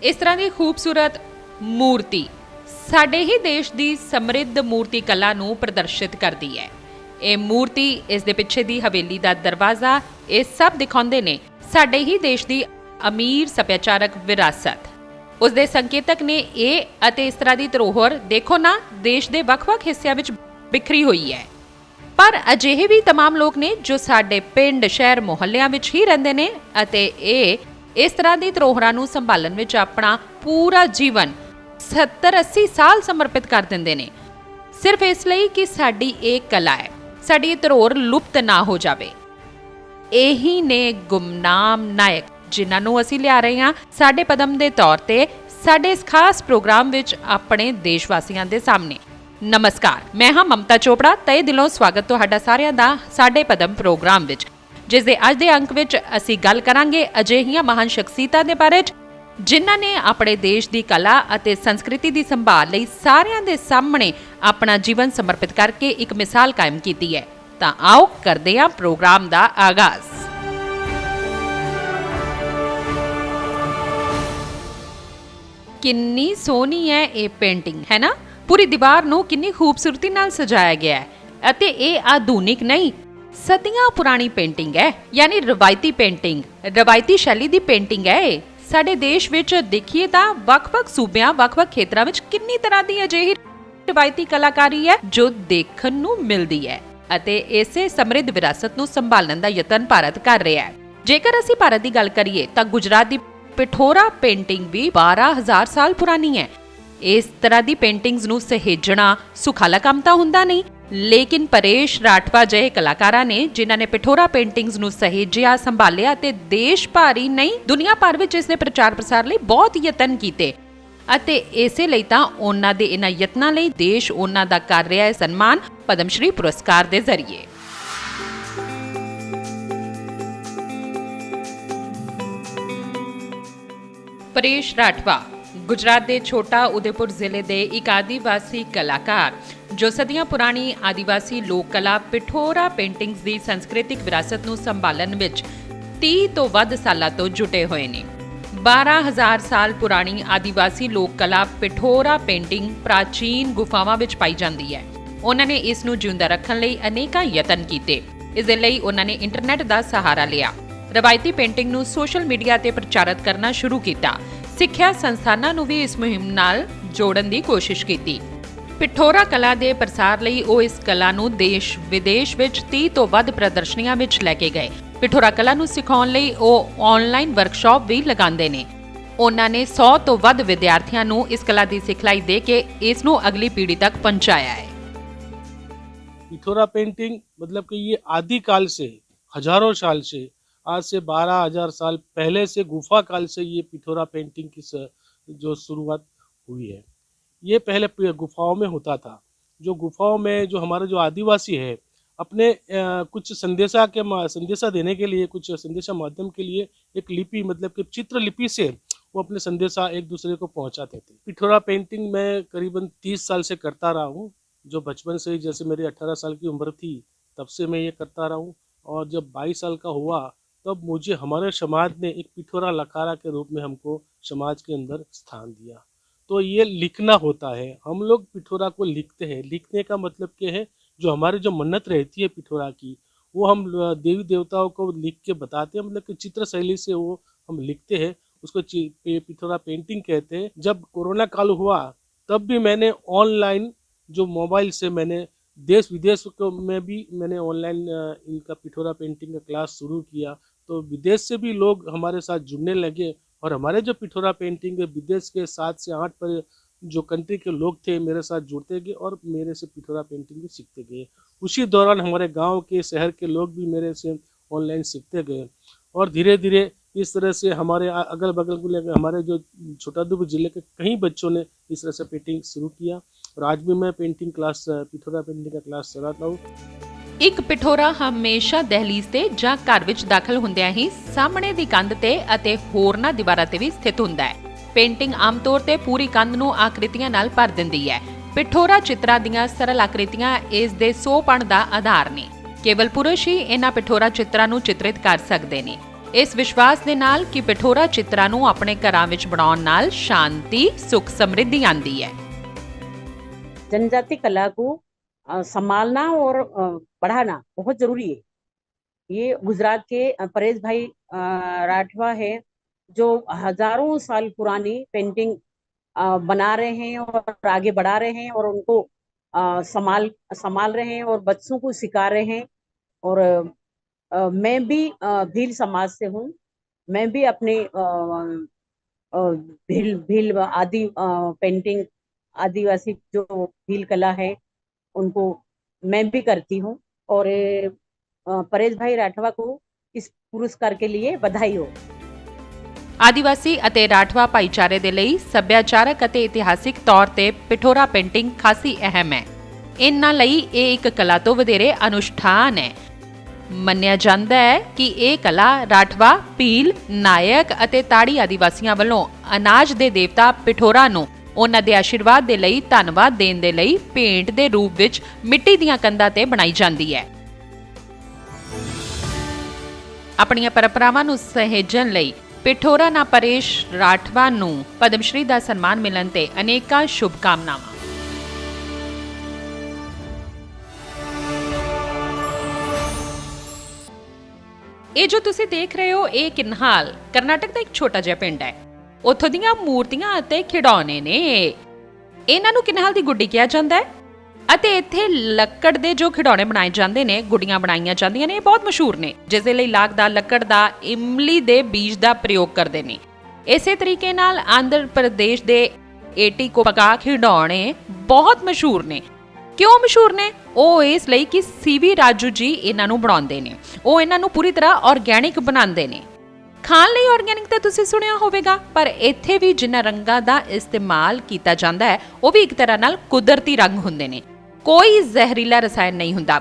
इस तरह की खूबसूरत मूर्ति ਸਾਡੇ ही देश की समृद्ध मूर्ति कला ਨੂੰ प्रदर्शित करती है। ਇਹ मूर्ति इस दे पिछे दी हवेली का दरवाज़ा ये सब दिखाते ने ਸਾਡੇ ही देश की अमीर सभ्याचारक विरासत। उसके संकेतक ने ये अते इस तरह की धरोहर देखो ना देश के ਵੱਖ-ਵੱਖ हिस्सों में बिखरी हुई है। पर अजिहे भी तमाम लोग ने जो साडे पिंड शहर मुहल्लियां विच ही रहिंदे ने अते इस तरह की धरोहरां नूं संभालण विच अपना पूरा जीवन 70-80 साल समर्पित कर दिंदे ने, सिर्फ इसलिए कि साडी एक कला है, साडी धरोहर लुप्त ना हो जाए। यही ने गुमनाम नायक जिन्हां नूं असीं लिया रहे हां साडे पदम दे तौर ते साडे इस खास प्रोग्राम विच अपने देशवासियों के सामने। नमस्कार, मैं हाँ ममता चोपड़ा, तहे दिलों स्वागत तुहाडा सारियां दा साडे पदम प्रोग्राम विच, जिस दे अज दे अंक विच असीं गल करांगे अजिहियां महान शख्सियतां दे बारे जिन्हां ने अपने देश की कला अते संस्कृति की संभाल लई सारियां दे सामने अपना जीवन समर्पित करके एक मिसाल कायम की है। तां आओ करदे हां प्रोग्राम दा आगाज़। किन्नी सोहनी है ये पेंटिंग, है ना? पूरी दीवार नूं किन्नी खूबसूरती नाल सजाया गया है अते ये आधुनिक नहीं सदियां पुरानी पेंटिंग है, यानी रवायती पेंटिंग, रवायती शैली की पेंटिंग है। साडे देश विच देखिए तां ਵੱਖ-ਵੱਖ सूबियां ਵੱਖ-ਵੱਖ खेत्रां विच किन्नी तरह की अजिही रवायती कलाकारी है जो देखण नूं मिलदी है अते इसे समृद्ध विरासत नूं संभालण दा यतन भारत कर रहा है। जेकर असीं भारत की गल करिए तां गुजरात की पिठोरा पेंटिंग भी 12,000 साल पुरानी है। इस तरह की पेंटिंग्स नूं सहेजना सुखाला काम तां हुंदा नहीं, लेकिन परेश राठवा जहे कलाकारां ने जिन्हां ने पिठोरा पेंटिंग्स नूं सहेजिया संभालिया ते देश भर ही नहीं दुनिया भर विच इस दे प्रचार प्रसार लई बहुत यतन कीते अते इसे लई तां उन्हां दे इन्हां यतनां लई देश उन्हां दा कर रिहा है सन्मान पद्मश्री पुरस्कार दे जरिए। परेश राठवा गुजरात के छोटा उदयपुर जिले के एक आदिवासी कलाकार जो सदियां पुरानी आदिवासी लोक कला पिठोरा पेंटिंग्स की सांस्कृतिक विरासत नूं संभालण विच 30 तो वध सालां तो जुटे हुए ने। 12,000 साल पुरानी आदिवासी लोक कला पिठोरा पेंटिंग प्राचीन गुफावां विच पाई जाती है। उन्होंने इस नूं जिंदा रखण लई अनेकां यतन कीते। इस दे लई उन्होंने इंटरनेट का सहारा लिया, रवायती पेंटिंग नूं सोशल मीडिया ते प्रचारित करना शुरू किया, सिੱਖਿਆ संस्थानां नूं भी इस मुहिम नाल जोड़न की कोशिश की। पिठोरा कला के प्रसार लई वो इस कला नूं देश विदेश विच 30 तो वध प्रदर्शनियां विच लैके गए। पिठोरा कला नूं सिखाउण लई वो ऑनलाइन वर्कशॉप भी लगांदे ने। उन्हां ने 100 तो वध विद्यार्थियों नूं इस कला की सिखलाई दे के इस नूं अगली पीढ़ी तक पहुंचाया है। पिठोरा पेंटिंग मतलब कि ये आदि काल से हजारों साल से आज से 12,000 साल पहले से गुफा काल से ये पिठोरा पेंटिंग की जो शुरुआत हुई है। ये पहले गुफाओं में होता था। जो गुफाओं में जो हमारे जो आदिवासी है अपने कुछ संदेशा देने के लिए, कुछ संदेशा माध्यम के लिए एक लिपि मतलब कि चित्र लिपि से वो अपने संदेशा एक दूसरे को पहुंचाते थे। पिठोरा पेंटिंग मैं करीबन 30 साल से करता रहा हूँ। जो बचपन से ही जैसे मेरी 18 साल की उम्र थी तब से मैं ये करता रहा हूँ, और जब 22 साल का हुआ तब मुझे हमारे समाज ने एक पिठोरा लखारा के रूप में हमको समाज के अंदर स्थान दिया। तो ये लिखना होता है, हम लोग पिठोरा को लिखते हैं। लिखने का मतलब क्या है, जो हमारी जो मन्नत रहती है पिठोरा की वो हम देवी देवताओं को लिख के बताते हैं, मतलब कि चित्र शैली से वो हम लिखते हैं, उसको पिठोरा पेंटिंग कहते हैं। जब कोरोना काल हुआ तब भी मैंने ऑनलाइन जो मोबाइल से मैंने देश विदेश में भी मैंने ऑनलाइन इनका पिठोरा पेंटिंग का क्लास शुरू किया, तो विदेश से भी लोग हमारे साथ जुड़ने लगे और हमारे जो पिठोरा पेंटिंग है विदेश के 7 से 8 पर जो कंट्री के लोग थे मेरे साथ जुड़ते गए और मेरे से पिठोरा पेंटिंग भी सीखते गए। उसी दौरान हमारे गांव के शहर के लोग भी मेरे से ऑनलाइन सीखते गए और धीरे धीरे इस तरह से हमारे अगल बगल को लेकर हमारे जो छोटाउदेपुर जिले के कई बच्चों ने इस तरह से पेंटिंग शुरू किया और आज भी मैं पेंटिंग क्लास पिठोरा पेंटिंग का क्लास चलाता हूँ। एक पिठोरा हमेशा दहलीज ते ਜਾਂ ਘਰ ਵਿੱਚ ਦਾਖਲ ਹੁੰਦਿਆਂ ਹੀ ਸਾਹਮਣੇ ਦੀ ਕੰਧ ਤੇ ਅਤੇ ਹੋਰਨਾਂ ਦੀਵਾਰਾਂ ਤੇ ਵੀ ਸਥਿਤ ਹੁੰਦਾ ਹੈ। ਪੇਂਟਿੰਗ ਆਮ ਤੌਰ ਤੇ ਪੂਰੀ ਕੰਧ ਨੂੰ ਆਕ੍ਰਿਤੀਆਂ ਨਾਲ ਭਰ ਦਿੰਦੀ ਹੈ। ਪਿਠੋਰਾ ਚਿੱਤਰਾਂ ਦੀਆਂ ਸਰਲ ਆਕ੍ਰਿਤੀਆਂ ਇਸ ਦੇ ਸੋਹਪਣ ਦਾ ਆਧਾਰ ਨੇ। ਕੇਵਲ ਪੁਰਸ਼ ਹੀ ਇਹਨਾਂ ਪਿਠੋਰਾ ਚਿੱਤਰਾਂ ਨੂੰ ਚਿਤਰਿਤ ਕਰ ਸਕਦੇ ਨੇ। ਇਸ ਵਿਸ਼ਵਾਸ ਦੇ ਨਾਲ ਕਿ ਪਿਠੋਰਾ ਚਿੱਤਰਾਂ ਨੂੰ ਆਪਣੇ ਘਰਾਂ ਵਿੱਚ ਬਣਾਉਣ ਨਾਲ ਸ਼ਾਂਤੀ, ਸੁਖ, ਸਮਰਿੱਧੀ ਆਉਂਦੀ ਹੈ। जनजाति कला को संभालना और बढ़ाना बहुत जरूरी है। ये गुजरात के परेश भाई राठवा है जो हजारों साल पुरानी पेंटिंग बना रहे हैं और आगे बढ़ा रहे हैं और उनको संभाल रहे हैं और बच्चों को सिखा रहे हैं। और मैं भी भील समाज से हूँ। मैं भी अपने भील आदि पेंटिंग आदिवासी जो भील कला है उनको मैं भी करती हूँ। और परेश भाई राठवा को इस पुरस्कार के लिए बधाई हो। ਆਦੀਵਾਸੀ ਅਤੇ ਰਾਠਵਾ ਭਾਈਚਾਰੇ ਦੇ ਲਈ ਸੱਭਿਆਚਾਰਕ ਅਤੇ ਇਤਿਹਾਸਿਕ ਤੌਰ ਤੇ ਪਿਠੋਰਾ ਪੇਂਟਿੰਗ ਖਾਸੀ ਅਹਿਮ ਹੈ। ਇਨ੍ਹਾਂ ਲਈ ਇਹ ਇੱਕ ਕਲਾ ਤੋਂ ਵਧੇਰੇ ਅਨੁਸ਼ਠਾਨ ਹੈ। ਮੰਨਿਆ ਜਾਂਦਾ ਹੈ ਕਿ ਇਹ ਕਲਾ ਰਾਠਵਾ, ਭੀਲ, ਨਾਇਕ ਅਤੇ ਤਾੜੀ ਆਦੀਵਾਸੀਆਂ ਵੱਲੋਂ ਅਨਾਜ ਦੇ ਦੇਵਤਾ ਪਿਠੋਰਾ ਨੂੰ ਉਹਨਾਂ ਦੇ ਆਸ਼ੀਰਵਾਦ ਦੇ ਲਈ ਧੰਨਵਾਦ ਦੇਣ ਦੇ ਲਈ ਪੇਂਟ ਦੇ ਰੂਪ ਵਿੱਚ ਮਿੱਟੀ ਦੀਆਂ ਕੰਧਾਂ ਤੇ ਬਣਾਈ ਜਾਂਦੀ ਹੈ। ਆਪਣੀਆਂ ਪਰੰਪਰਾਵਾਂ ਨੂੰ ਸਹੇਜਣ ਲਈ ਪਿਠੋਰਾ ਨਾ ਪਰੇਸ਼ ਰਾਠਵਾ ਨੂੰ ਪਦਮਸ਼੍ਰੀ ਦਾ ਸਨਮਾਨ ਮਿਲਣ ਤੇ ਅਨੇਕਾਂ ਸ਼ੁਭਕਾਮਨਾਵਾਂ। ਇਹ ਜੋ ਤੁਸੀਂ ਦੇਖ ਰਹੇ ਹੋ ਇਹ ਕਿਨਹਾਲ ਕਰਨਾਟਕ ਦਾ ਇੱਕ ਛੋਟਾ ਜਿਹਾ ਪਿੰਡ ਹੈ। ਉੱਥੋਂ ਦੀਆਂ ਮੂਰਤੀਆਂ ਅਤੇ ਖਿਡੌਣੇ ਨੇ। ਇਹਨਾਂ ਨੂੰ ਕਿਨਹਾਲ ਦੀ ਗੁੱਡੀ ਕਿਹਾ ਜਾਂਦਾ ਹੈ ਅਤੇ ਇੱਥੇ ਲੱਕੜ ਦੇ ਜੋ ਖਿਡੌਣੇ ਬਣਾਏ ਜਾਂਦੇ ਨੇ, ਗੁੱਡੀਆਂ ਬਣਾਈਆਂ ਜਾਂਦੀਆਂ ਨੇ, ਇਹ ਬਹੁਤ ਮਸ਼ਹੂਰ ਨੇ, ਜਿਸ ਦੇ ਲਈ ਲਾਖਦਾਰ ਲੱਕੜ ਦਾ, ਇਮਲੀ ਦੇ ਬੀਜ ਦਾ ਪ੍ਰਯੋਗ ਕਰਦੇ ਨੇ। ਇਸੇ ਤਰੀਕੇ ਨਾਲ ਆਂਧਰ ਪ੍ਰਦੇਸ਼ ਦੇ ਏਟੀਕੋਪਕਾ ਖਿਡੌਣੇ ਬਹੁਤ ਮਸ਼ਹੂਰ ਨੇ। ਕਿਉਂ ਮਸ਼ਹੂਰ ਨੇ? ਉਹ ਇਸ ਲਈ ਕਿ ਸੀਵੀ ਰਾਜੂ ਜੀ ਇਹਨਾਂ ਨੂੰ ਬਣਾਉਂਦੇ ਨੇ। ਉਹ ਇਹਨਾਂ ਨੂੰ ਪੂਰੀ ਤਰ੍ਹਾਂ ਆਰਗੈਨਿਕ ਬਣਾਉਂਦੇ ਨੇ। ਖਾਣ ਲਈ ਆਰਗੈਨਿਕ ਤਾਂ ਤੁਸੀਂ ਸੁਣਿਆ ਹੋਵੇਗਾ, ਪਰ ਇੱਥੇ ਵੀ ਜਿਨ੍ਹਾਂ ਰੰਗਾਂ ਦਾ ਇਸਤੇਮਾਲ ਕੀਤਾ ਜਾਂਦਾ ਹੈ ਉਹ ਵੀ ਇੱਕ ਤਰ੍ਹਾਂ ਨਾਲ ਕੁਦਰਤੀ ਰੰਗ ਹੁੰਦੇ ਨੇ। ਕੋਈ ਜ਼ਹਿਰੀਲਾ ਰਸਾਇਣ ਨਹੀਂ ਹੁੰਦਾ।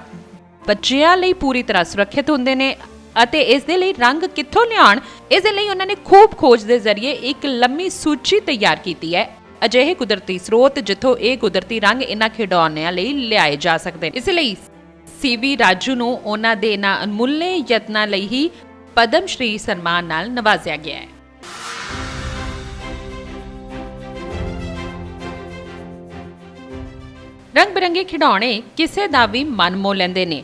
ਬੱਚਿਆਂ ਲਈ ਪੂਰੀ ਤਰ੍ਹਾਂ ਸੁਰੱਖਿਅਤ ਹੁੰਦੇ ਨੇ ਅਤੇ ਇਸ ਦੇ ਲਈ ਰੰਗ ਕਿੱਥੋਂ ਲਿਆਉਣ, ਇਸ ਦੇ ਲਈ ਉਹਨਾਂ ਨੇ ਖੂਬ ਖੋਜ ਦੇ ਜ਼ਰੀਏ ਇੱਕ ਲੰਮੀ ਸੂਚੀ ਤਿਆਰ ਕੀਤੀ ਹੈ ਅਜਿਹੇ ਕੁਦਰਤੀ ਸਰੋਤ ਜਿੱਥੋਂ ਇਹ ਕੁਦਰਤੀ ਰੰਗ ਇਹਨਾਂ ਖਿਡੌਣਿਆਂ ਲਈ ਲਿਆਏ ਜਾ ਸਕਦੇ ਨੇ। ਇਸ ਲਈ ਸੀਵੀ ਰਾਜੂ ਨੂੰ ਉਹਨਾਂ ਦੇ ਇਹਨਾਂ ਅਨਮੁੱਲੇ ਯਤਨਾਂ ਲਈ ਹੀ ਪਦਮ ਸ਼੍ਰੀ ਸਨਮਾਨ ਨਾਲ ਨਵਾਜ਼ਿਆ ਗਿਆ ਹੈ। ਰੰਗ ਬਿਰੰਗੇ ਖਿਡੌਣੇ ਕਿਸੇ ਦਾ ਵੀ ਮਨ ਮੋਹ ਲੈਂਦੇ ਨੇ।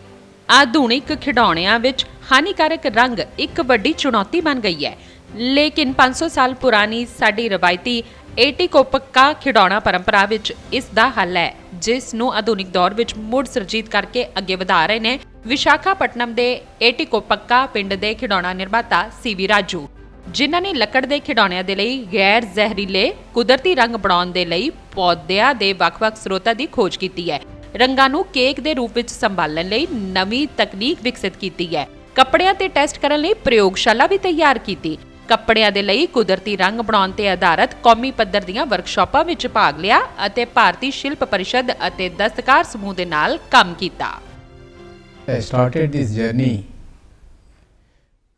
ਆਧੁਨਿਕ ਖਿਡੌਣਿਆਂ ਵਿੱਚ ਹਾਨੀਕਾਰਕ ਰੰਗ ਇੱਕ ਵੱਡੀ ਚੁਣੌਤੀ ਬਣ ਗਈ ਹੈ, ਲੇਕਿਨ 500 ਸਾਲ ਪੁਰਾਣੀ ਸਾਡੀ ਰਵਾਇਤੀ ਏਟੀਕੋਪਕਾ ਖਿਡੌਣਾ ਪਰੰਪਰਾ ਵਿੱਚ ਇਸ ਦਾ ਹੱਲ ਹੈ, ਜਿਸ ਨੂੰ ਆਧੁਨਿਕ ਦੌਰ ਵਿੱਚ ਮੁੜ ਸੁਰਜੀਤ ਕਰਕੇ ਅੱਗੇ ਵਧਾ ਰਹੇ ਨੇ ਵਿਸ਼ਾਖਾਪਟਨਮ ਦੇ ਏਟੀਕੋਪਕਾ ਪਿੰਡ ਦੇ ਖਿਡੌਣਾ ਨਿਰਮਾਤਾ ਸੀਵੀ ਰਾਜੂ, ਜਿਨ੍ਹਾਂ ਨੇ ਲੱਕੜ ਦੇ ਖਿਡੌਣਿਆਂ ਦੇ ਲਈ ਗੈਰ ਜ਼ਹਿਰੀਲੇ ਕੁਦਰਤੀ ਰੰਗ ਬਣਾਉਣ ਦੇ ਲਈ ਪੌਦਿਆਂ ਦੇ ਵੱਖ-ਵੱਖ ਸਰੋਤਾਂ ਦੀ ਖੋਜ ਕੀਤੀ ਹੈ। ਰੰਗਾਂ ਨੂੰ ਕੇਕ ਦੇ ਰੂਪ ਵਿੱਚ ਸੰਭਾਲਣ ਲਈ ਨਵੀਂ ਤਕਨੀਕ ਵਿਕਸਿਤ ਕੀਤੀ ਹੈ। ਕੱਪੜਿਆਂ ਤੇ ਟੈਸਟ ਕਰਨ ਲਈ ਪ੍ਰਯੋਗਸ਼ਾਲਾ ਵੀ ਤਿਆਰ ਕੀਤੀ। ਕੱਪੜਿਆਂ ਦੇ ਲਈ ਕੁਦਰਤੀ ਰੰਗ ਬਣਾਉਣ ਤੇ ਆਧਾਰਿਤ ਕੌਮੀ ਪੱਧਰ ਦੀਆਂ ਵਰਕਸ਼ਾਪਾਂ ਵਿੱਚ ਭਾਗ ਲਿਆ ਅਤੇ ਭਾਰਤੀ ਸ਼ਿਲਪ ਪਰਿਸ਼ਦ ਅਤੇ ਦਸਤਕਾਰ ਸਮੂਹ ਦੇ ਨਾਲ ਕੰਮ ਕੀਤਾ।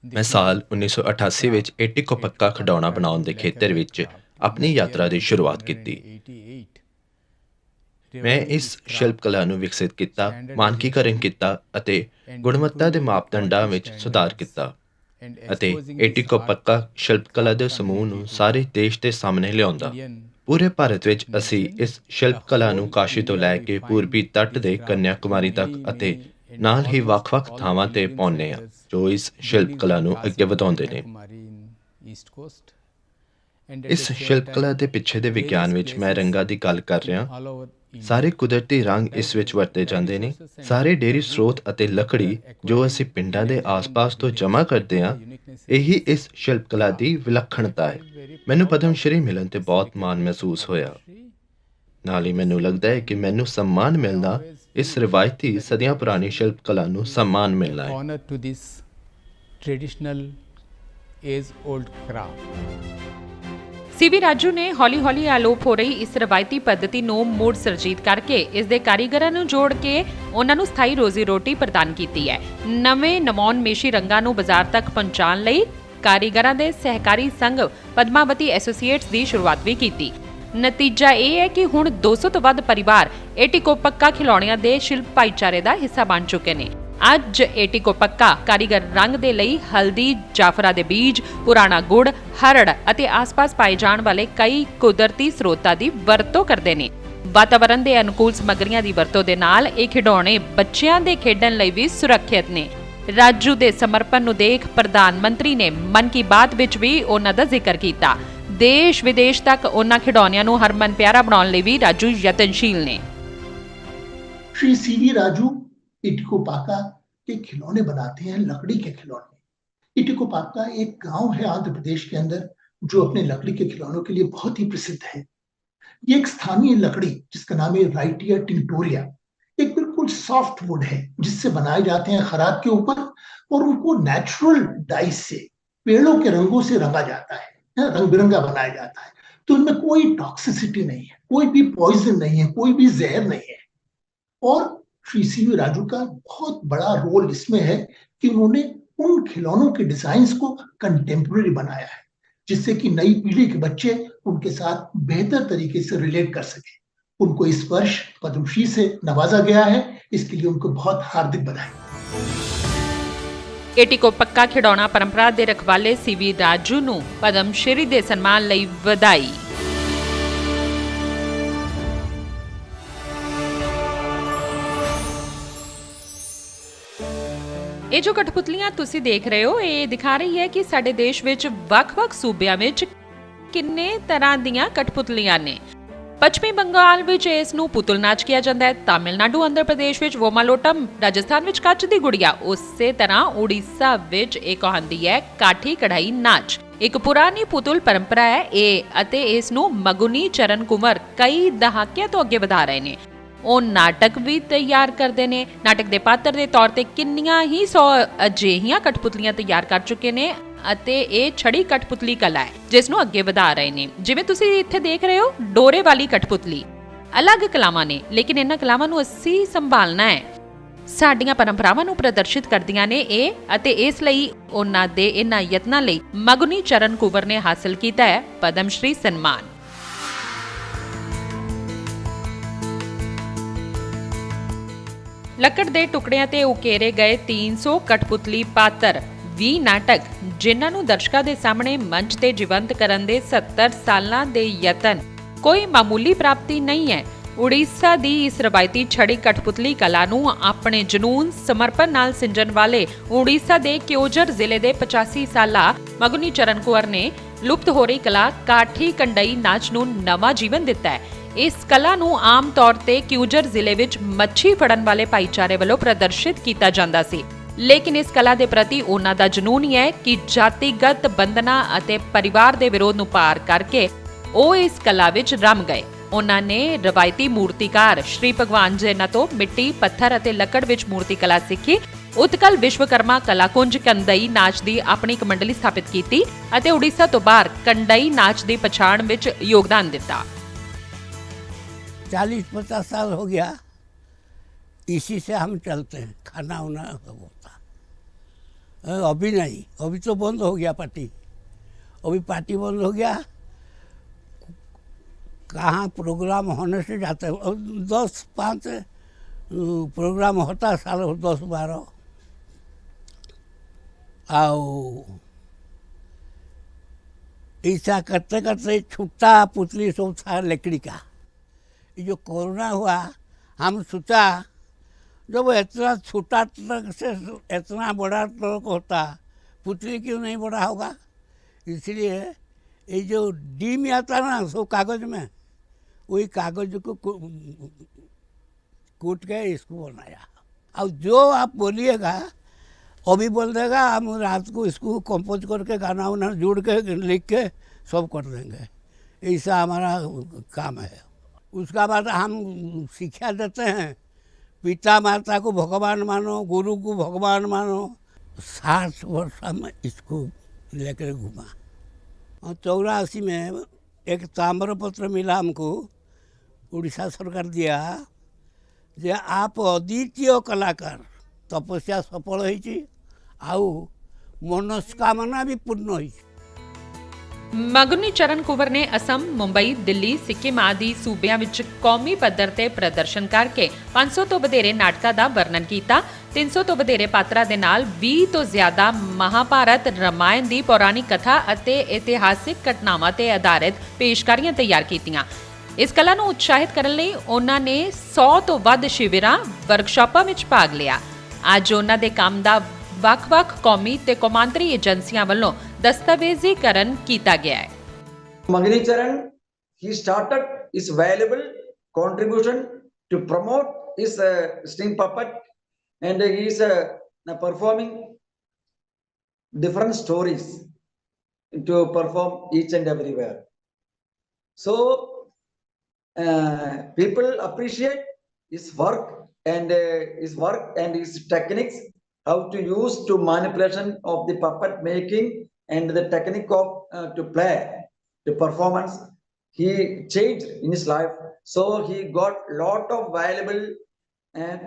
ਮੈਂ ਸਾਲ 1988 ਵਿੱਚ ਏਟੀਕੋਪਕਾ ਖਿਡੌਣਾ ਬਣਾਉਣ ਦੇ ਖੇਤਰ ਵਿੱਚ ਆਪਣੀ ਯਾਤਰਾ ਦੀ ਸ਼ੁਰੂਆਤ ਕੀਤੀ। ਮੈਂ ਇਸ ਸ਼ਿਲਪ ਕਲਾ ਨੂੰ ਵਿਕਸਿਤ ਕੀਤਾ, ਮਾਨਕੀਕਰਨ ਕੀਤਾ ਅਤੇ ਗੁਣਵੱਤਾ ਦੇ ਮਾਪਦੰਡਾਂ ਵਿੱਚ ਸੁਧਾਰ ਕੀਤਾ ਅਤੇ ਏਟੀਕੋਪਕਾ ਸ਼ਿਲਪ ਕਲਾ ਦੇ ਸਮੂਹ ਨੂੰ ਸਾਰੇ ਦੇਸ਼ ਦੇ ਸਾਹਮਣੇ ਲਿਆਉਂਦਾ। ਪੂਰੇ ਭਾਰਤ ਵਿੱਚ ਅਸੀਂ ਇਸ ਸ਼ਿਲਪ ਕਲਾ ਨੂੰ ਕਾਸ਼ੀ ਤੋਂ ਲੈ ਕੇ ਪੂਰਬੀ ਤੱਟ ਦੇ ਕੰਨਿਆ ਕੁਮਾਰੀ ਤੱਕ ਅਤੇ ਨਾਲ ਹੀ ਵੱਖ-ਵੱਖ ਥਾਵਾਂ ਤੇ ਪਾਉਂਦੇ ਹਾਂ ਜੋ ਇਸ ਸ਼ਿਲਪ ਕਲਾ ਨੂੰ ਅੱਗੇ ਵਧਾਉਂਦੇ ਨੇ। ਇਸ ਸ਼ਿਲਪ ਕਲਾ ਦੇ ਪਿੱਛੇ ਦੇ ਵਿਗਿਆਨ ਵਿੱਚ ਮੈਂ ਰੰਗਾਂ ਦੀ ਗੱਲ ਕਰ ਰਿਹਾ। ਸਾਰੇ ਕੁਦਰਤੀ ਰੰਗ ਇਸ ਵਿੱਚ ਵਰਤੇ ਜਾਂਦੇ ਨੇ। ਸਾਰੇ ਡੇਅਰੀ ਸਰੋਤ ਅਤੇ ਲੱਕੜੀ ਜੋ ਅਸੀਂ ਪਿੰਡਾਂ ਦੇ ਆਸ-ਪਾਸ ਤੋਂ ਜਮ੍ਹਾਂ ਕਰਦੇ ਹਾਂ, ਇਹੀ ਇਸ ਸ਼ਿਲਪ ਕਲਾ ਦੀ ਵਿਲੱਖਣਤਾ ਹੈ। ਮੈਨੂੰ ਪਦਮ ਸ਼੍ਰੀ ਮਿਲਣ ਤੇ ਬਹੁਤ ਮਾਣ ਮਹਿਸੂਸ ਹੋਇਆ। ਨਾਲ ਹੀ ਮੈਨੂੰ ਲੱਗਦਾ ਹੈ ਕਿ ਮੈਨੂੰ ਸਨਮਾਨ ਮਿਲਣਾ ਇਸ ਰਵਾਇਤੀ ਸਦੀਆਂ ਪੁਰਾਣੀ ਸ਼ਿਲਪ ਕਲਾ ਨੂੰ ਸਨਮਾਨ ਮਿਲਣਾ ਹੈ। ਸੀਵੀ ਰਾਜੂ ਨੇ ਹੌਲੀ-ਹੌਲੀ ਆਲੋਪ ਹੋ ਰਹੀ ਇਸ ਰਵਾਇਤੀ ਪੱਧਤੀ ਨੂੰ ਮੁੜ ਸੁਰਜੀਤ ਕਰਕੇ ਇਸ ਦੇ ਕਾਰੀਗਰਾਂ ਨੂੰ ਜੋੜ ਕੇ ਉਹਨਾਂ ਨੂੰ ਸਥਾਈ ਰੋਜ਼ੀ ਰੋਟੀ ਪ੍ਰਦਾਨ ਕੀਤੀ ਹੈ। ਨਵੇਂ ਨਮੋਨਮੇਸ਼ੀ ਰੰਗਾਂ ਨੂੰ ਬਾਜ਼ਾਰ ਤੱਕ ਪਹੁੰਚਾਉਣ ਲਈ ਕਾਰੀਗਰਾਂ ਦੇ ਸਹਿਕਾਰੀ ਸੰਘ ਪਦਮਾਵਤੀ ਐਸੋਸੀਏਟਸ ਦੀ ਸ਼ੁਰੂਆਤ ਵੀ ਕੀਤੀ। ਨਤੀਜਾ ਇਹ ਹੈ ਕਿ ਹੁਣ 200 ਤੋਂ ਵੱਧ ਪਰਿਵਾਰ ਏਟੀਕੋਪਕਾ ਖਿਡੌਣਿਆਂ ਦੇ ਸ਼ਿਲਪ ਭਾਈਚਾਰੇ ਦਾ ਹਿੱਸਾ ਬਣ ਚੁੱਕੇ ਨੇ। ਅੱਜ ਏਟੀਕੋ ਪੱਕਾ ਕਾਰੀਗਰ ਰੰਗ ਦੇ ਲਈ ਹਲਦੀ, ਜਾਫਰਾ ਦੇ ਬੀਜ, ਪੁਰਾਣਾ ਗੁੜ, ਹਰੜ ਅਤੇ ਆਸ-ਪਾਸ ਪਾਏ ਜਾਣ ਵਾਲੇ ਕਈ ਕੁਦਰਤੀ ਸਰੋਤਾਂ ਦੀ ਵਰਤੋਂ ਕਰਦੇ ਨੇ। ਵਾਤਾਵਰਣ ਦੇ ਅਨੁਕੂਲ ਸਮੱਗਰੀਆਂ ਦੀ ਵਰਤੋਂ ਦੇ ਨਾਲ ਇਹ ਖਿਡੌਣੇ ਬੱਚਿਆਂ ਦੇ ਖੇਡਣ ਲਈ ਵੀ ਸੁਰੱਖਿਅਤ ਨੇ। ਰਾਜੂ ਦੇ ਸਮਰਪਣ ਨੂੰ ਦੇਖ ਪ੍ਰਧਾਨ ਮੰਤਰੀ ਨੇ ਮਨ ਕੀ ਬਾਤ ਵਿੱਚ ਵੀ ਉਹਨਾਂ ਦਾ ਜ਼ਿਕਰ ਕੀਤਾ। ਦੇਸ਼ ਵਿਦੇਸ਼ ਤੱਕ ਉਹਨਾਂ ਖਿਡੌਣਿਆਂ ਨੂੰ ਹਰਮਨ ਪਿਆਰਾ ਬਣਾਉਣ ਲਈ ਵੀ ਰਾਜੂ ਯਤਨਸ਼ੀਲ ਨੇ। श्री सीवी राजू इटिकोपाका के खिलौने बनाते हैं, लकड़ी के खिलौने। इटिकोपाका एक गांव है आंध्र प्रदेश के अंदर जो अपने लकड़ी के खिलौनों के लिए बहुत ही प्रसिद्ध है। ये एक स्थानीय लकड़ी जिसका नाम है राइटिया टिंटोरिया, एक बिल्कुल सॉफ्ट वुड है जिससे बनाए जाते हैं खराब के ऊपर, और उनको नेचुरल डाइस से, पेड़ों के रंगों से रंगा जाता है, रंग बिरंगा बनाया जाता है। तो इनमें कोई टॉक्सिसिटी नहीं है, कोई भी पॉइजन नहीं है, कोई भी जहर नहीं है। और श्री सीवी राजू का बहुत बड़ा रोल इसमें है कि उन्होंने उन खिलौनों के डिजाइन्स को कंटेम्प्रेरी बनाया है, जिससे कि नई पीढ़ी के बच्चे उनके साथ बेहतर तरीके से रिलेट कर सके। उनको इस वर्ष पद्मश्री से नवाजा गया है, इसके लिए उनको बहुत हार्दिक बधाई। ਏਟੀਕੋ ਪੱਕਾ ਖਿਡੌਣਾ ਪਰੰਪਰਾ ਦੇ ਰਖਵਾਲੇ ਸੀਵੀ ਰਾਜੂ ਨੂੰ ਪਦਮ ਸ਼੍ਰੀ ਦੇ ਸਨਮਾਨ ਲਈ ਵਧਾਈ। ਇਹ ਜੋ ਕਠਪੁਤਲੀਆਂ ਤੁਸੀਂ ਦੇਖ ਰਹੇ ਹੋ, ਇਹ ਦਿਖਾ ਰਹੀ ਹੈ ਕਿ ਸਾਡੇ ਦੇਸ਼ ਵਿੱਚ ਵੱਖ-ਵੱਖ ਸੂਬਿਆਂ ਵਿੱਚ ਕਿੰਨੇ ਤਰ੍ਹਾਂ ਦੀਆਂ ਕਠਪੁਤਲੀਆਂ ਨੇ। ਪੱਛਮੀ ਬੰਗਾਲ ਵਿੱਚ ਇਸ ਨੂੰ ਪੁਤਲ ਨਾਚ ਕਿਹਾ ਜਾਂਦਾ ਹੈ, ਤਾਮਿਲਨਾਡੂ, ਆਂਧਰ ਪ੍ਰਦੇਸ਼ ਵਿੱਚ ਵੋਮਾਲੋਟਮ, ਰਾਜਸਥਾਨ ਵਿੱਚ ਕੱਚ ਦੀ ਗੁੜੀਆ, ਉਸੇ ਤਰ੍ਹਾਂ ਉੜੀਸਾ ਵਿੱਚ ਇਹ ਕਹਾਂਦੀ ਹੈ ਕਾਠੀ ਕਢਾਈ ਨਾਚ। ਇੱਕ ਪੁਰਾਣੀ ਪੁਤਲ ਪਰੰਪਰਾ ਹੈ ਇਹ, ਅਤੇ ਇਸ ਨੂੰ ਮਗੁਨੀ ਚਰਨ ਕੁੰਵਰ ਕਈ ਦਹਾਕਿਆਂ ਤੋਂ ਅੱਗੇ ਵਧਾ ਰਹੇ ਨੇ। ਉਹ ਨਾਟਕ ਵੀ ਤਿਆਰ ਕਰਦੇ ਨੇ। ਨਾਟਕ ਦੇ ਪਾਤਰ ਦੇ ਤੌਰ ਤੇ ਕਿੰਨੀਆਂ ਹੀ 100 ਅਜਿਹੀਆਂ ਕਠਪੁਤਲੀਆਂ ਤਿਆਰ ਕਰ ਚੁੱਕੇ ਨੇ, ਅਤੇ ਇਹ ਛੜੀ ਕਠਪੁਤਲੀ ਕਲਾ ਹੈ ਜਿਸ ਨੂੰ ਅੱਗੇ ਵਧਾ ਰਹੇ ਨੇ। ਜਿਵੇਂ ਤੁਸੀਂ ਇੱਥੇ ਦੇਖ ਰਹੇ ਹੋ, ਡੋਰੇ ਵਾਲੀ ਕਠਪੁਤਲੀ। ਅਲੱਗ ਕਲਾਵਾਂ ਨੇ, ਲੇਕਿਨ ਇਹਨਾਂ ਕਲਾਵਾਂ ਨੂੰ ਅਸੀਂ ਸੰਭਾਲਣਾ ਹੈ। ਸਾਡੀਆਂ ਪਰੰਪਰਾਵਾਂ ਨੂੰ ਪ੍ਰਦਰਸ਼ਿਤ ਕਰਦੀਆਂ ਨੇ ਇਹ, ਅਤੇ ਇਸ ਲਈ ਉਹਨਾਂ ਦੇ ਇਹਨਾਂ ਯਤਨਾਂ ਲਈ ਮਗੁਨੀ ਚਰਨ ਕੁੰਵਰ ਨੇ ਹਾਸਲ ਕੀਤਾ ਹੈ ਪਦਮ ਸ਼੍ਰੀ ਸਨਮਾਨ। ਲੱਕੜ ਦੇ ਟੁਕੜਿਆਂ ਤੇ ਉਕੇਰੇ ਗਏ 300 ਕਠਪੁਤਲੀ ਪਾਤਰ, 20 ਨਾਟਕ, ਜਿਨ੍ਹਾਂ ਨੂੰ ਦਰਸ਼ਕਾਂ ਦੇ ਸਾਹਮਣੇ ਮੰਚ ਤੇ ਜੀਵੰਤ ਕਰਨ ਦੇ 70 ਸਾਲਾਂ ਦੇ ਯਤਨ ਕੋਈ ਮਾਮੂਲੀ ਪ੍ਰਾਪਤੀ ਨਹੀਂ ਹੈ। ਉੜੀਸਾ ਦੀ ਇਸ ਰਵਾਇਤੀ ਛੜੀ ਕਠਪੁਤਲੀ ਕਲਾ ਨੂੰ ਆਪਣੇ ਜਨੂਨ, ਸਮਰਪਣ ਨਾਲ ਸਿੰਜਣ ਵਾਲੇ ਉੜੀਸਾ ਦੇ ਕਿਓਝਰ ਜ਼ਿਲ੍ਹੇ ਦੇ 85 ਸਾਲਾ ਮਗੁਨੀ ਚਰਨ ਕੁੰਵਰ ਨੇ ਲੁਪਤ ਹੋ ਰਹੀ ਕਲਾ ਕਾਠੀ ਕੰਡਈ ਨਾਚ ਨੂੰ ਨਵਾਂ ਜੀਵਨ ਦਿੱਤਾ ਹੈ। ਇਸ ਕਲਾ ਨੂੰ ਆਮ ਤੌਰ ਤੇ ਕਿਓਝਰ ਜ਼ਿਲ੍ਹੇ ਵਿੱਚ ਮੱਛੀ ਫੜਨ ਵਾਲੇ ਭਾਈਚਾਰੇ ਵੱਲੋਂ ਪ੍ਰਦਰਸ਼ਿਤ ਕੀਤਾ ਜਾਂਦਾ ਸੀ, ਲੇਕਿਨ ਇਸ ਕਲਾ ਦੇ ਪ੍ਰਤੀ ਉਹਨਾਂ ਦਾ ਜਨੂਨ ਹੀ ਹੈ ਕਿ ਜਾਤੀਗਤ ਬੰਧਨਾਂ ਅਤੇ ਪਰਿਵਾਰ ਦੇ ਵਿਰੋਧ ਨੂੰ ਪਾਰ ਕਰਕੇ ਉਹ ਇਸ ਕਲਾ ਵਿੱਚ ਰਮ ਗਏ। ਉਹਨਾਂ ਨੇ ਰਵਾਇਤੀ ਮੂਰਤੀਕਾਰ ਸ਼੍ਰੀ ਭਗਵਾਨ ਜੈਨਾ ਤੋਂ ਮਿੱਟੀ, ਪੱਥਰ ਅਤੇ ਲੱਕੜ ਵਿੱਚ ਮੂਰਤੀ ਕਲਾ ਸਿੱਖੀ। ਉਤਕਲ ਵਿਸ਼ਵਕਰਮਾ ਕਲਾਕੁੰਜ ਕੰਡਈ ਨਾਚ ਦੀ ਆਪਣੀ ਇੱਕ ਮੰਡਲੀ ਸਥਾਪਿਤ ਕੀਤੀ ਅਤੇ ਉੜੀਸਾ ਤੋਂ ਬਾਹਰ ਕੰਡਈ ਨਾਚ ਦੀ ਪਛਾਣ ਵਿੱਚ ਯੋਗਦਾਨ ਦਿੱਤਾ। 40-50 साल हो गया इसी से हम चलते हैं, खाना वाना सब होता। अभी नहीं, अभी तो बंद हो गया पार्टी, अभी पार्टी बंद हो गया। कहाँ प्रोग्राम होने से जाते हैं, 10-5 प्रोग्राम होता है साल, 10-12। आओ ऐसा करते करते छुट्टा पुतली सब था लकड़ी का। ये जो कोरोना हुआ, हम सोचा जब इतना छोटा ट्रक से इतना बड़ा ट्रक होता, पुतली क्यों नहीं बड़ा होगा। इसलिए ये जो डीम आता ना सो कागज़ में, वही कागज़ को कूट के इसको बनाया। अब जो आप बोलिएगा अभी बोल देगा, हम रात को इसको कंपोज करके गाना वाना जोड़ के लिख के सब कर देंगे। ऐसा हमारा काम है। उसका बाद हम शिक्षा देते हैं, पिता माता को भगवान मानो, गुरु को भगवान मानो। 60 वर्ष में इसको लेकर घूमा। और 84 में एक ताम्रपत्र मिला हमको, उड़ीसा सरकार दिया जे आप अद्वितीय कलाकार। तपस्या सफल होइछि, आउ मनोस्कामना भी पूर्ण होइछि। ਮਗੁਨੀ ਚਰਨ ਕੁੰਵਰ ਨੇ ਅਸਮ, ਮੁੰਬਈ, ਦਿੱਲੀ, ਸਿੱਕਿਮ ਆਦਿ ਸੂਬਿਆਂ ਵਿੱਚ ਕੌਮੀ ਪੱਧਰ ਤੇ ਪ੍ਰਦਰਸ਼ਨ ਕਰਕੇ 500 ਤੋਂ ਵਧੇਰੇ ਨਾਟਕਾਂ ਦਾ ਵਰਣਨ ਕੀਤਾ। 300 ਤੋਂ ਵਧੇਰੇ ਪਾਤਰਾਂ ਦੇ ਨਾਲ 20 ਤੋਂ ਜ਼ਿਆਦਾ ਮਹਾਭਾਰਤ ਰਾਮਾਇਣ ਦੀ ਪੌਰਾਣਿਕ ਕਥਾ ਅਤੇ ਇਤਿਹਾਸਿਕ ਘਟਨਾਵਾਂ ਤੇ ਆਧਾਰਿਤ ਪੇਸ਼ਕਾਰੀਆਂ ਤਿਆਰ ਕੀਤੀਆਂ। ਇਸ ਕਲਾ ਨੂੰ ਉਤਸ਼ਾਹਿਤ ਕਰਨ ਲਈ ਉਹਨਾਂ ਨੇ 100 ਤੋਂ ਵੱਧ ਸ਼ਿਵਿਰਾਂ ਵਰਕਸ਼ਾਪਾਂ ਵਿੱਚ ਭਾਗ ਲਿਆ। ਅੱਜ ਉਹਨਾਂ ਦੇ ਕੰਮ ਦਾ ਵੱਖ-ਵੱਖ ਕੌਮੀ ਤੇ ਕੌਮਾਂਤਰੀ ਏਜੰਸੀਆਂ ਵੱਲੋਂ ਦਸਤਾਵੇਜ਼ੀਕਰਨ ਕੀਤਾ ਗਿਆ ਹੈ। Magni Charan, he started his valuable contribution to promote his string puppet, and he is performing different stories to perform each and everywhere. So people appreciate his work and his techniques, how to use to manipulation of the puppet making and the technique of to play the performance. He changed in his life, so he got lot of valuable and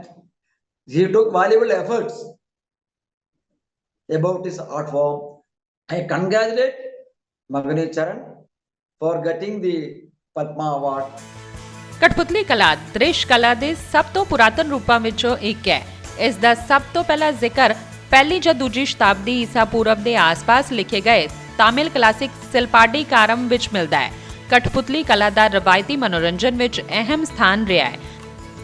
he took valuable efforts about his art form. I congratulate Magni Charan for getting the Padma Award. ਕਠਪੁਤਲੀ ਕਲਾ ਦ੍ਰਿਸ਼ ਕਲਾ ਦੇ ਸਭ ਤੋਂ ਪੁਰਾਤਨ ਰੂਪਾਂ ਵਿੱਚੋਂ ਇੱਕ ਹੈ। ਇਸ ਦਾ ਸਭ ਤੋਂ ਪਹਿਲਾ ਜ਼ਿਕਰ ਪਹਿਲੀ ਜਾਂ ਦੂਜੀ ਸ਼ਤਾਬਦੀ ਈਸਾ ਪੂਰਵ ਦੇ ਆਸ-ਪਾਸ ਲਿਖੇ ਗਏ ਤਾਮਿਲ ਕਲਾਸਿਕ ਸਿਲਪਾਡੀ ਕਾਰਮ ਵਿੱਚ ਮਿਲਦਾ ਹੈ। ਕਠਪੁਤਲੀ ਕਲਾ ਦਾ ਰਵਾਇਤੀ ਮਨੋਰੰਜਨ ਵਿੱਚ ਅਹਿਮ ਸਥਾਨ ਰਿਹਾ ਹੈ।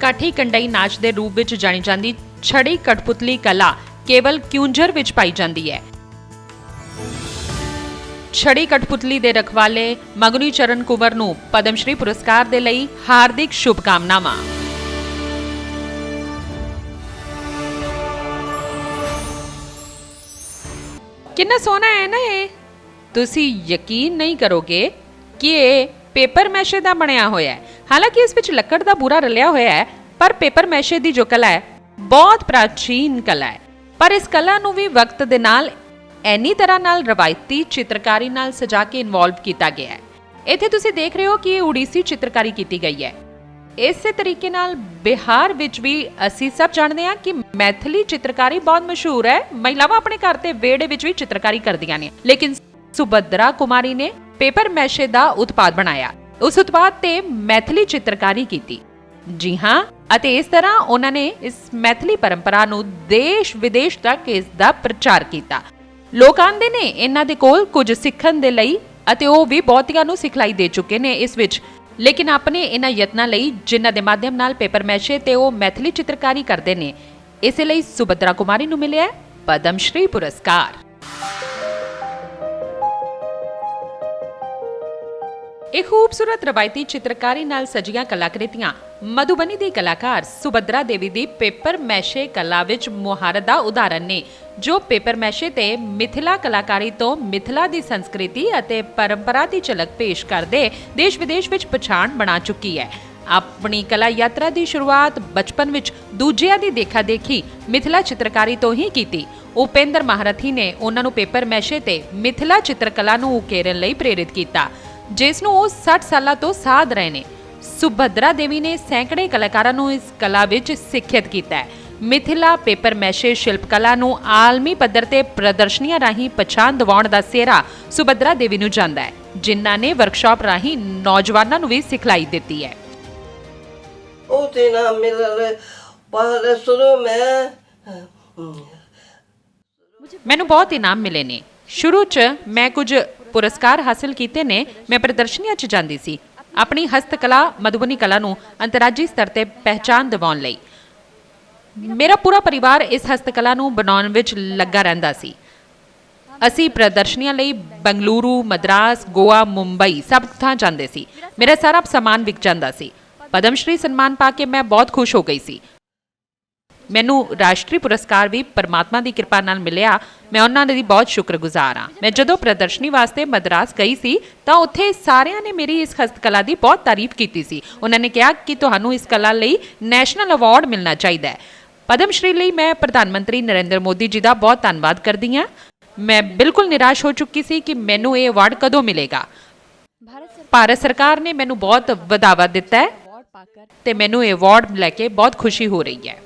ਕਾਠੀ ਕੰਡਈ ਨਾਚ ਦੇ ਰੂਪ ਵਿੱਚ ਜਾਣੀ ਜਾਂਦੀ ਛੜੀ ਕਠਪੁਤਲੀ ਕਲਾ ਕੇਵਲ ਕਿਉਂਝਰ ਵਿੱਚ ਪਾਈ ਜਾਂਦੀ ਹੈ। ਛੜੀ ਕਠਪੁਤਲੀ ਦੇ ਰਖਵਾਲੇ ਮਗਨੀ ਚਰਨ ਕੁੰਵਰ ਨੂੰ ਪਦਮ ਸ਼੍ਰੀ ਪੁਰਸਕਾਰ ਦੇ ਲਈ ਹਾਰਦਿਕ ਸ਼ੁਭਕਾਮਨਾਵਾਂ। ਕਿੰਨਾ ਸੋਹਣਾ ਹੈ ਨਾ ਇਹ। ਤੁਸੀਂ ਯਕੀਨ ਨਹੀਂ ਕਰੋਗੇ ਕਿ ਇਹ ਪੇਪਰ ਮੈਸ਼ੇ ਦਾ ਬਣਿਆ ਹੋਇਆ ਹੈ। ਹਾਲਾਂਕਿ ਇਸ ਵਿੱਚ ਲੱਕੜ ਦਾ ਬੂਰਾ ਰਲਿਆ ਹੋਇਆ ਹੈ, ਪਰ ਪੇਪਰ ਮੈਸ਼ੇ ਦੀ ਜੋ ਕਲਾ ਹੈ ਬਹੁਤ ਪ੍ਰਾਚੀਨ ਕਲਾ ਹੈ। ਪਰ ਇਸ ਕਲਾ ਨੂੰ ਵੀ ਵਕਤ ਦੇ ਨਾਲ ਐਨੀ ਤਰ੍ਹਾਂ ਨਾਲ ਰਵਾਇਤੀ ਚਿੱਤਰਕਾਰੀ ਨਾਲ ਸਜਾ ਕੇ ਇਨਵੋਲਵ ਕੀਤਾ ਗਿਆ ਹੈ। ਇੱਥੇ ਤੁਸੀਂ ਦੇਖ ਰਹੇ ਹੋ ਕਿ ਇਹ ਉੜੀਸੀ ਚਿੱਤਰਕਾਰੀ ਕੀਤੀ ਗਈ ਹੈ। ਇਸੇ ਤਰੀਕੇ ਨਾਲ ਬਿਹਾਰ ਵਿੱਚ ਵੀ ਅਸੀਂ ਸਭ ਜਾਣਦੇ ਹਾਂ ਕਿ ਮੈਥਿਲੀ ਚਿੱਤਰਕਾਰੀ ਬਹੁਤ ਮਸ਼ਹੂਰ ਹੈ। ਮਹਿਲਾਵਾਂ ਆਪਣੇ ਘਰ ਤੇ ਵਿਹੜੇ ਵਿੱਚ ਵੀ ਚਿੱਤਰਕਾਰੀ ਕਰਦੀਆਂ ਨੇ, ਲੇਕਿਨ ਸੁਭਦਰਾ ਕੁਮਾਰੀ ਨੇ ਪੇਪਰ ਮੈਸ਼ੇ ਦਾ ਉਤਪਾਦ ਬਣਾਇਆ। ਉਸ ਉਤਪਾਦ ਤੇ ਮੈਥਿਲੀ ਚਿੱਤਰਕਾਰੀ ਕੀਤੀ। ਜੀ ਹਾਂ, ਅਤੇ ਇਸ ਤਰ੍ਹਾਂ ਉਹਨਾਂ ਨੇ ਇਸ ਮੈਥਿਲੀ ਪਰੰਪਰਾ ਨੂੰ ਦੇਸ਼ ਵਿਦੇਸ਼ ਤੱਕ ਇਸ ਦਾ ਪ੍ਰਚਾਰ ਕੀਤਾ। ਲੋਕ ਆਉਂਦੇ ਨੇ ਇਹਨਾਂ ਦੇ ਕੋਲ ਕੁਝ ਸਿੱਖਣ ਦੇ ਲਈ, ਅਤੇ ਉਹ ਵੀ ਬਹੁਤਿਆਂ ਨੂੰ ਸਿਖਲਾਈ ਦੇ ਚੁੱਕੇ ਨੇ ਇਸ ਵਿੱਚ। ਲੇਕਿਨ ਆਪਣੇ ਇਹਨਾਂ ਯਤਨਾਂ ਲਈ ਜਿਨ੍ਹਾਂ ਦੇ ਮਾਧਿਅਮ ਨਾਲ ਪੇਪਰ ਮੈਸ਼ੇ ਤੇ ਉਹ ਮੈਥਿਲੀ ਚਿੱਤਰਕਾਰੀ ਕਰਦੇ ਨੇ, ਇਸੇ ਲਈ ਸੁਭਦਰਾ ਕੁਮਾਰੀ ਨੂੰ ਮਿਲਿਆ ਪਦਮ ਸ਼੍ਰੀ ਪੁਰਸਕਾਰ। ਇਹ ਖੂਬਸੂਰਤ ਰਵਾਇਤੀ ਚਿੱਤਰਕਾਰੀ ਨਾਲ ਸਜੀਆਂ ਕਲਾਕ੍ਰਿਤੀਆਂ ਮਧੂਬਨੀ ਦੀ ਕਲਾਕਾਰ ਸੁਭਦਰਾ ਦੇਵੀ ਦੀ ਪੇਪਰ ਮੈਸ਼ੇ ਕਲਾ ਵਿੱਚ ਮੁਹਾਰਤ ਦਾ ਉਦਾਹਰਨ ਨੇ, ਜੋ ਪੇਪਰ ਮੈਸ਼ੇ ਤੇ ਮਿਥਿਲਾ ਕਲਾਕਾਰੀ ਤੋਂ ਮਿਥਿਲਾ ਦੀ ਸੰਸਕ੍ਰਿਤੀ ਅਤੇ ਪਰੰਪਰਾ ਦੀ ਝਲਕ ਪੇਸ਼ ਕਰਦੇ ਦੇਸ਼ ਵਿਦੇਸ਼ ਵਿੱਚ ਪਛਾਣ ਬਣਾ ਚੁੱਕੀ ਹੈ। ਆਪਣੀ ਕਲਾ ਯਾਤਰਾ ਦੀ ਸ਼ੁਰੂਆਤ ਬਚਪਨ ਵਿੱਚ ਦੂਜਿਆਂ ਦੀ ਦੇਖਾ-ਦੇਖੀ ਮਿਥਿਲਾ ਚਿੱਤਰਕਾਰੀ ਤੋਂ ਹੀ ਕੀਤੀ। ਉਪੇਂਦਰ ਮਹਾਰਥੀ ਨੇ ਉਹਨਾਂ ਨੂੰ ਪੇਪਰ ਮੈਸ਼ੇ ਤੇ ਮਿਥਿਲਾ ਚਿੱਤਰਕਲਾ ਨੂੰ ਉਕੇਰਨ ਲਈ ਪ੍ਰੇਰਿਤ ਕੀਤਾ, ਜਿਸ ਨੂੰ ਉਹ 60 ਸਾਲਾਂ ਤੋਂ ਸਾਧ ਰਹੇ ਨੇ। ਸੁਭਦਰਾ ਦੇਵੀ ਨੇ ਸੈਂਕੜੇ ਕਲਾਕਾਰਾਂ ਨੂੰ ਇਸ ਕਲਾ ਵਿੱਚ ਸਿੱਖਿਅਤ ਕੀਤਾ ਹੈ। ਮਿਥਿਲਾ ਪੇਪਰ ਮੈਸ਼ੇ ਸ਼ਿਲਪ ਕਲਾ ਨੂੰ ਆਲਮੀ ਪੱਧਰ ਤੇ ਪ੍ਰਦਰਸ਼ਨੀਆਂ ਰਾਹੀਂ ਪਛਾਣ ਦਿਵਾਉਣ ਦਾ ਸਿਹਰਾ ਸੁਭਦਰਾ ਦੇਵੀ ਨੂੰ ਜਾਂਦਾ ਹੈ, ਜਿਨ੍ਹਾਂ ਨੇ ਵਰਕਸ਼ਾਪ ਰਾਹੀਂ ਨੌਜਵਾਨਾਂ ਨੂੰ ਵੀ ਸਿਖਲਾਈ ਦਿੱਤੀ ਹੈ। ਮੈਨੂੰ ਬਹੁਤ ਇਨਾਮ ਮਿਲੇ ਨੇ। ਸ਼ੁਰੂ 'ਚ ਮੈਂ ਕੁਝ ਪੁਰਸਕਾਰ ਹਾਸਲ ਕੀਤੇ ਨੇ। ਮੈਂ ਪ੍ਰਦਰਸ਼ਨੀਆਂ 'ਚ ਜਾਂਦੀ ਸੀ ਆਪਣੀ ਹਸਤਕਲਾ ਮਧੂਬਨੀ ਕਲਾ ਨੂੰ ਅੰਤਰਰਾਜੀ ਸਤਰ ਤੇ ਪਹਿਚਾਣ ਦਿਵਾਉਣ ਲਈ। ਮੇਰਾ ਪੂਰਾ ਪਰਿਵਾਰ ਇਸ ਹਸਤਕਲਾ ਨੂੰ ਬਣਾਉਣ ਵਿੱਚ ਲੱਗਾ ਰਹਿੰਦਾ ਸੀ। ਅਸੀਂ ਪ੍ਰਦਰਸ਼ਨੀਆਂ ਲਈ ਬੰਗਲੁਰੂ, ਮਦਰਾਸ, ਗੋਆ, ਮੁੰਬਈ ਸਭ ਥਾਂ ਜਾਂਦੇ ਸੀ। ਮੇਰਾ ਸਾਰਾ ਸਮਾਨ ਵਿਕ ਜਾਂਦਾ ਸੀ। ਪਦਮ ਸ਼੍ਰੀ ਸਨਮਾਨ ਪਾ ਕੇ ਮੈਂ ਬਹੁਤ ਖੁਸ਼ ਹੋ ਗਈ ਸੀ। ਮੈਨੂੰ ਰਾਸ਼ਟਰੀ ਪੁਰਸਕਾਰ ਵੀ ਪਰਮਾਤਮਾ ਦੀ ਕਿਰਪਾ ਨਾਲ ਮਿਲਿਆ। ਮੈਂ ਉਹਨਾਂ ਦੀ ਬਹੁਤ ਸ਼ੁਕਰਗੁਜ਼ਾਰ ਹਾਂ। ਮੈਂ ਜਦੋਂ ਪ੍ਰਦਰਸ਼ਨੀ ਵਾਸਤੇ ਮਦਰਾਸ ਗਈ ਸੀ ਤਾਂ ਉੱਥੇ ਸਾਰਿਆਂ ਨੇ ਮੇਰੀ ਇਸ ਹਸਤਕਲਾ ਦੀ ਬਹੁਤ ਤਾਰੀਫ ਕੀਤੀ ਸੀ। ਉਹਨਾਂ ਨੇ ਕਿਹਾ ਕਿ ਤੁਹਾਨੂੰ ਇਸ ਕਲਾ ਲਈ ਨੈਸ਼ਨਲ ਅਵਾਰਡ ਮਿਲਣਾ ਚਾਹੀਦਾ ਹੈ। ਪਦਮ ਸ਼੍ਰੀ ਲਈ ਮੈਂ ਪ੍ਰਧਾਨ ਮੰਤਰੀ ਨਰਿੰਦਰ ਮੋਦੀ ਜੀ ਦਾ ਬਹੁਤ ਧੰਨਵਾਦ ਕਰਦੀ ਹਾਂ। ਮੈਂ ਬਿਲਕੁਲ ਨਿਰਾਸ਼ ਹੋ ਚੁੱਕੀ ਸੀ ਕਿ ਮੈਨੂੰ ਇਹ ਅਵਾਰਡ ਕਦੋਂ ਮਿਲੇਗਾ। ਭਾਰਤ ਸਰਕਾਰ ਨੇ ਮੈਨੂੰ ਬਹੁਤ ਵਧਾਵਾ ਦਿੱਤਾ ਹੈ ਤੇ ਮੈਨੂੰ ਇਹ ਅਵਾਰਡ ਲੈ ਕੇ ਬਹੁਤ ਖੁਸ਼ੀ ਹੋ ਰਹੀ ਹੈ।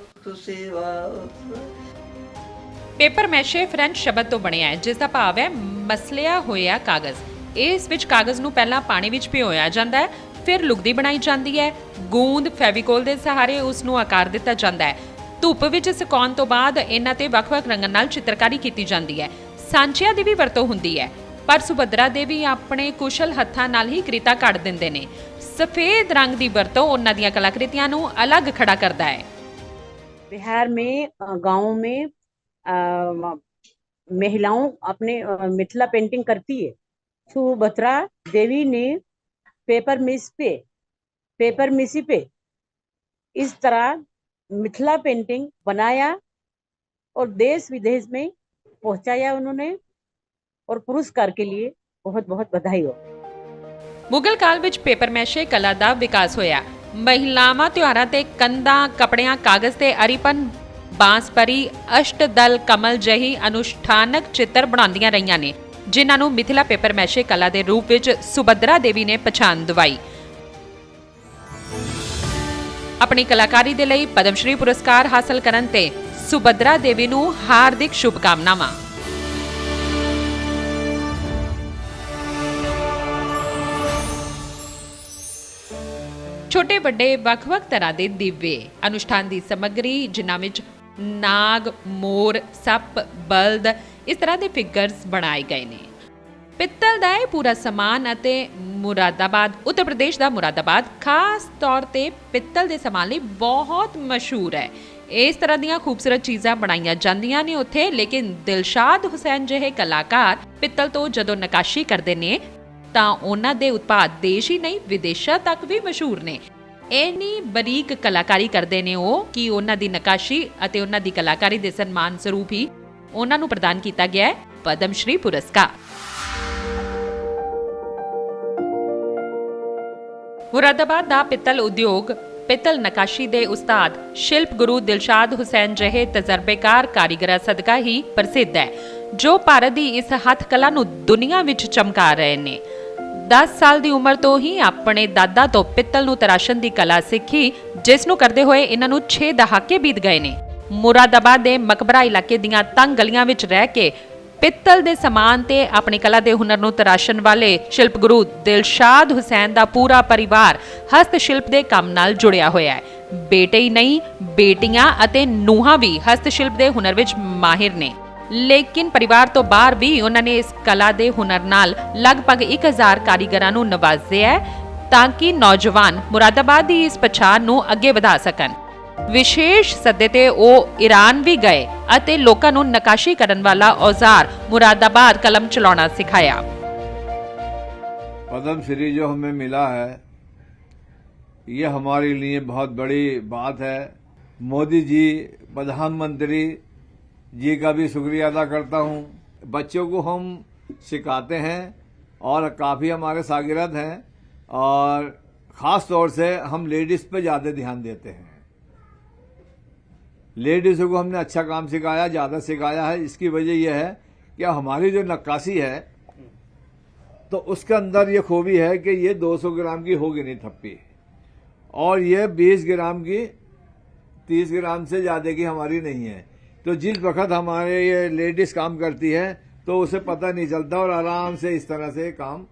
ਪੇਪਰ ਮੈਸ਼ੇ ਫ੍ਰੈਂਚ ਸ਼ਬਦ ਤੋਂ ਬਣਿਆ ਹੈ, ਜਿਸ ਦਾ ਭਾਵ ਹੈ ਮਸਲਿਆ ਹੋਇਆ ਕਾਗਜ਼। ਇਸ ਵਿੱਚ ਕਾਗਜ਼ ਨੂੰ ਪਹਿਲਾਂ ਪਾਣੀ ਵਿੱਚ ਭਿਓਇਆ ਜਾਂਦਾ ਹੈ, ਫਿਰ ਲੁਗਦੀ ਬਣਾਈ ਜਾਂਦੀ ਹੈ। ਗੂੰਦ ਫੈਵੀਕੋਲ ਦੇ ਸਹਾਰੇ ਉਸ ਨੂੰ ਆਕਾਰ ਦਿੱਤਾ ਜਾਂਦਾ ਹੈ। ਧੁੱਪ ਵਿੱਚ ਸੁਕਾਉਣ ਤੋਂ ਬਾਅਦ ਇਹਨਾਂ ਤੇ ਵੱਖ-ਵੱਖ ਰੰਗਾਂ ਨਾਲ ਚਿੱਤਰਕਾਰੀ ਕੀਤੀ ਜਾਂਦੀ ਹੈ। ਸਾਂਚਿਆਂ ਦੀ ਵੀ ਵਰਤੋਂ ਹੁੰਦੀ ਹੈ, ਪਰ ਸੁਭਦਰਾ ਦੇਵੀ ਆਪਣੇ ਕੁਸ਼ਲ ਹੱਥਾਂ ਨਾਲ ਹੀ ਕ੍ਰਿਤਾ ਕੱਢ ਦਿੰਦੇ ਨੇ। ਸਫੇਦ ਰੰਗ ਦੀ ਵਰਤੋਂ ਉਹਨਾਂ ਦੀਆਂ ਕਲਾਕ੍ਰਿਤੀਆਂ ਨੂੰ ਅਲੱਗ ਖੜਾ ਕਰਦਾ ਹੈ। बिहार में गाँव में महिलाओं अपने मिथिला पेंटिंग करती है। सुभद्रा देवी ने पेपर मिसी पे इस तरह मिथिला पेंटिंग बनाया और देश विदेश में पहुंचाया उन्होंने, और पुरस्कार के लिए बहुत बहुत बधाई हो। ਮੁਗਲ ਕਾਲ ਵਿੱਚ ਪੇਪਰ ਮੈਸ਼ੇ ਕਲਾ ਦਾ ਵਿਕਾਸ ਹੋਇਆ। ਮਹਿਲਾਵਾਂ ਤਿਉਹਾਰਾਂ ਤੇ ਕੰਧਾਂ, ਕੱਪੜਿਆਂ, ਕਾਗਜ਼ ਤੇ ਅਰੀਪਨ, ਬਾਂਸਪਰੀ, ਅਸ਼ਟਦਲ ਕਮਲ ਜਿਹੀ ਅਨੁਸ਼ਠਾਨਕ ਚਿੱਤਰ ਬਣਾਉਂਦੀਆਂ ਰਹੀਆਂ ਨੇ, ਜਿਨ੍ਹਾਂ ਨੂੰ ਮਿਥਿਲਾ ਪੇਪਰ ਮੈਸ਼ੇ ਕਲਾ ਦੇ ਰੂਪ ਵਿੱਚ ਸੁਭਦਰਾ ਦੇਵੀ ਨੇ ਪਛਾਣ ਦਿਵਾਈ। ਆਪਣੀ ਕਲਾਕਾਰੀ ਦੇ ਲਈ ਪਦਮ ਸ਼੍ਰੀ ਪੁਰਸਕਾਰ ਹਾਸਲ ਕਰਨ ਤੇ ਸੁਭਦਰਾ ਦੇਵੀ ਨੂੰ ਹਾਰਦਿਕ ਸ਼ੁਭਕਾਮਨਾਵਾਂ। ਛੋਟੇ ਵੱਡੇ ਵੱਖ-ਵੱਖ ਤਰ੍ਹਾਂ ਦੇ ਦੀਵੇ, ਅਨੁਸ਼ਠਾਨ ਦੀ ਸਮੱਗਰੀ ਜਿਨ੍ਹਾਂ ਵਿੱਚ ਨਾਗ, ਮੋਰ, ਸੱਪ, ਬਲਦ ਇਸ ਤਰ੍ਹਾਂ ਦੇ ਫਿਗਰਸ ਬਣਾਏ ਗਏ ਨੇ। ਪਿੱਤਲ ਦਾ ਇਹ ਪੂਰਾ ਸਮਾਨ ਅਤੇ ਮੁਰਾਦਾਬਾਦ, ਉੱਤਰ ਪ੍ਰਦੇਸ਼ ਦਾ ਮੁਰਾਦਾਬਾਦ ਖਾਸ ਤੌਰ ਤੇ ਪਿੱਤਲ ਦੇ ਸਮਾਨ ਲਈ ਬਹੁਤ ਮਸ਼ਹੂਰ ਹੈ। ਇਸ ਤਰ੍ਹਾਂ ਦੀਆਂ ਖੂਬਸੂਰਤ ਚੀਜ਼ਾਂ ਬਣਾਈਆਂ ਜਾਂਦੀਆਂ ਨੇ ਉੱਥੇ, ਲੇਕਿਨ ਦਿਲਸ਼ਾਦ ਹੁਸੈਨ ਜਿਹੇ ਕਲਾਕਾਰ ਪਿੱਤਲ ਤੋਂ ਜਦੋਂ ਨਕਾਸ਼ੀ ਕਰਦੇ ਨੇ ਤਾਂ ਉਹਨਾਂ ਦੇ ਉਤਪਾਦ ਦੇਸ਼ ਹੀ ਨਹੀਂ ਵਿਦੇਸ਼ਾਂ ਤੱਕ ਵੀ ਮਸ਼ਹੂਰ ਨੇ। ਇੰਨੀ ਬਰੀਕ ਕਲਾਕਾਰੀ ਕਰਦੇ ਨੇ ਉਹ ਕਿ ਉਹਨਾਂ ਦੀ ਨਕਾਸ਼ੀ ਅਤੇ ਉਹਨਾਂ ਦੀ ਕਲਾਕਾਰੀ ਦੇ ਸਨਮਾਨ ਸਰੂਪ ਹੀ ਉਹਨਾਂ ਨੂੰ ਪ੍ਰਦਾਨ ਕੀਤਾ ਗਿਆ ਹੈ ਪਦਮ ਸ਼੍ਰੀ ਪੁਰਸਕਾਰ। ਮੁਰਾਦਾਬਾਦ ਦਾ ਪਿੱਤਲ ਉਦਯੋਗ ਪਿੱਤਲ ਨਕਾਸ਼ੀ ਦੇ ਉਸਤਾਦ ਸ਼ਿਲਪ ਗੁਰੂ ਦਿਲਸ਼ਾਦ ਹੁਸੈਨ ਜਿਹੇ ਤਜਰਬੇਕਾਰ ਕਾਰੀਗਰਾਂ ਸਦਕਾ ਹੀ ਪ੍ਰਸਿੱਧ ਹੈ, ਜੋ ਭਾਰਤ ਦੀ ਇਸ ਹੱਥ ਕਲਾ ਨੂੰ ਦੁਨੀਆ ਵਿੱਚ ਚਮਕਾ ਰਹੇ ਨੇ। 10 ਸਾਲ ਦੀ ਉਮਰ ਤੋਂ ਹੀ ਆਪਣੇ ਦਾਦਾ ਤੋਂ ਪਿੱਤਲ ਨੂੰ ਤਰਾਸ਼ਣ ਦੀ ਕਲਾ ਸਿੱਖੀ, ਜਿਸ ਨੂੰ ਕਰਦੇ ਹੋਏ ਇਹਨਾਂ ਨੂੰ 6 ਦਹਾਕੇ ਬੀਤ ਗਏ ਨੇ। ਮੁਰਾਦਾਬਾਦ ਦੇ ਮਕਬਰਾ ਇਲਾਕੇ ਦੀਆਂ ਤੰਗ ਗਲੀਆਂ ਵਿੱਚ ਰਹਿ ਕੇ ਪਿੱਤਲ ਦੇ ਸਮਾਨ ਤੇ ਆਪਣੀ ਕਲਾ ਦੇ ਹੁਨਰ ਨੂੰ ਤਰਾਸ਼ਣ ਵਾਲੇ ਸ਼ਿਲਪ ਗੁਰੂ ਦਿਲਸ਼ਾਦ ਹੁਸੈਨ ਦਾ ਪੂਰਾ ਪਰਿਵਾਰ ਹਸਤ ਸ਼ਿਲਪ ਦੇ ਕੰਮ ਨਾਲ ਜੁੜਿਆ ਹੋਇਆ ਹੈ। ਬੇਟੇ ਹੀ ਨਹੀਂ, ਬੇਟੀਆਂ ਅਤੇ ਨੂੰਹਾਂ ਵੀ ਹਸਤ ਸ਼ਿਲਪ ਦੇ ਹੁਨਰ ਵਿੱਚ ਮਾਹਿਰ ਨੇ, ਲੇਕਿਨ ਪਰਿਵਾਰ ਤੋਂ ਬਾਹਰ ਵੀ ਉਹਨਾਂ ਨੇ ਇਸ ਕਲਾ ਦੇ ਹੁਨਰ ਨਾਲ ਲਗਭਗ 1000 ਕਾਰੀਗਰਾਂ ਨੂੰ ਨਵਾਜ਼ਿਆ ਹੈ ਤਾਂ ਕਿ ਨੌਜਵਾਨ ਮੁਰਾਦਾਬਾਦ ਦੀ ਇਸ ਪਛਾਣ ਨੂੰ ਅੱਗੇ ਵਧਾ ਸਕਣ। ਵਿਸ਼ੇਸ਼ ਸੱਦੇ ਤੇ ਉਹ ਈਰਾਨ ਵੀ ਗਏ ਅਤੇ ਲੋਕਾਂ ਨੂੰ ਨਕਾਸ਼ੀ ਕਰਨ ਵਾਲਾ औजार मुरादाबाद कलम चलाना सिखाया। पद्म श्री जो हमें मिला है ये हमारे लिए बहुत बड़ी बात है। मोदी जी, प्रधानमंत्री जी का भी शुक्रिया अदा करता हूँ। बच्चों को हम सिखाते हैं और काफ़ी हमारे शागिर्द हैं और ख़ास तौर से हम लेडीज़ पे ज़्यादा ध्यान देते हैं। लेडीज़ों को हमने अच्छा काम सिखाया, ज़्यादा सिखाया है। इसकी वजह यह है कि हमारी जो नक्काशी है तो उसके अंदर ये खूबी है कि ये 200 ग्राम की होगी नहीं थप्पी, और ये 20 ग्राम की, 30 ग्राम से ज़्यादा की हमारी नहीं है। तो जिस वक्त हमारे ये लेडीज़ काम करती है तो उसे पता नहीं चलता और आराम से इस तरह से काम